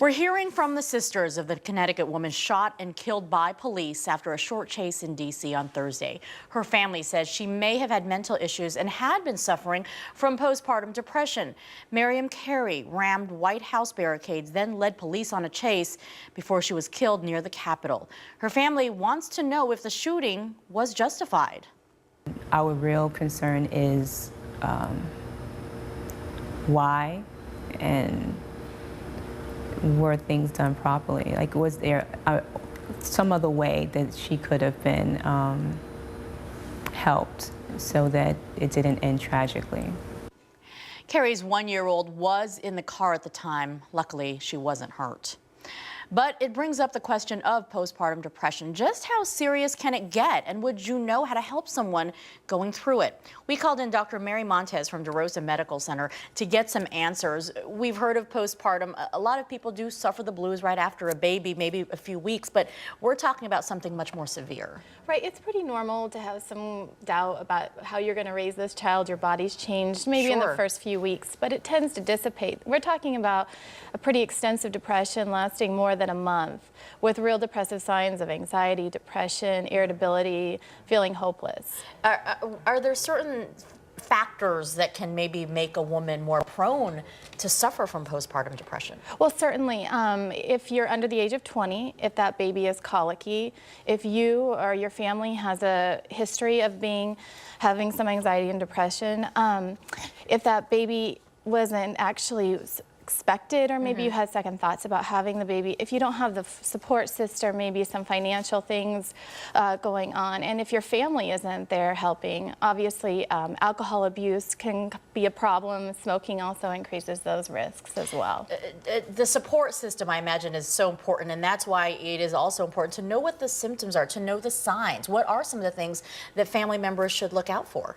We're hearing from the sisters of the Connecticut woman shot and killed by police after a short chase in D.C. on Thursday. Her family says she may have had mental issues and had been suffering from postpartum depression. Miriam Carey rammed White House barricades, then led police on a chase before she was killed near the Capitol. Her family wants to know if the shooting was justified. Our real concern is why and were things done properly? Like, was there some other way that she could have been helped so that it didn't end tragically? Carey's one-year-old was in the car at the time. Luckily, she wasn't hurt. But it brings up the question of postpartum depression. Just how serious can it get? And would you know how to help someone going through it? We called in Dr. Miriam Montes from DeRosa Medical Center to get some answers. We've heard of postpartum. A lot of people do suffer the blues right after a baby, maybe a few weeks, but we're talking about something much more severe. Right, it's pretty normal to have some doubt about how you're going to raise this child. Your body's changed maybe in the first few weeks, but it tends to dissipate. We're talking about a pretty extensive depression lasting more than a month, with real depressive signs of anxiety, depression, irritability, feeling hopeless. Are there certain factors that can maybe make a woman more prone to suffer from postpartum depression? Well, certainly. If you're under the age of 20, if that baby is colicky, if you or your family has a history of having some anxiety and depression, if that baby wasn't actually expected, or maybe you had second thoughts about having the baby, if you don't have the support system, maybe some financial things going on, and if your family isn't there helping, obviously alcohol abuse can be a problem. Smoking also increases those risks as well. The support system, I imagine, is so important, and that's why it is also important to know what the symptoms are, to know the signs. What are some of the things that family members should look out for?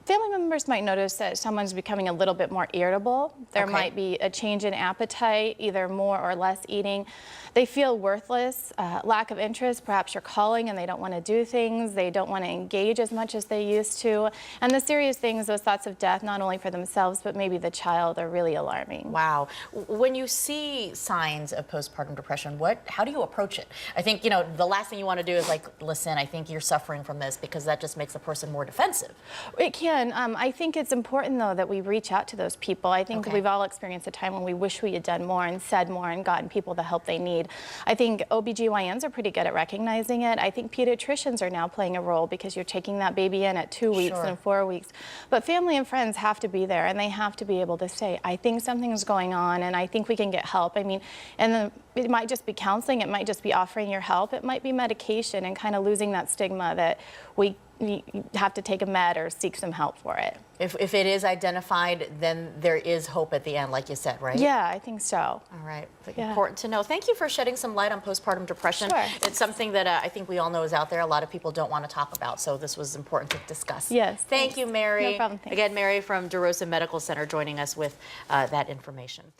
Family members might notice that someone's becoming a little bit more irritable. There might be a change in appetite, either more or less eating. They feel worthless, lack of interest. Perhaps you're calling and they don't want to do things. They don't want to engage as much as they used to. And the serious things, those thoughts of death, not only for themselves, but maybe the child, are really alarming. Wow. When you see signs of postpartum depression, how do you approach it? I think, you know, the last thing you want to do is like, listen, I think you're suffering from this, because that just makes a person more defensive. It can. I think it's important, though, that we reach out to those people. I think we've all experienced a time when we wish we had done more and said more and gotten people the help they need. I think OBGYNs are pretty good at recognizing it. I think pediatricians are now playing a role, because you're taking that baby in at 2 weeks and 4 weeks. But family and friends have to be there, and they have to be able to say, I think something's going on, and I think we can get help. I mean, it might just be counseling, it might just be offering your help, it might be medication, and kind of losing that stigma that you have to take a med or seek some help for it. If it is identified, then there is hope at the end, like you said, right? Yeah, I think so. All right. Important to know. Thank you for shedding some light on postpartum depression. Sure. It's something that I think we all know is out there. A lot of people don't want to talk about, so this was important to discuss. Yes. Thank you, Mary. No problem. Thanks. Again, Mary from DeRosa Medical Center joining us with that information.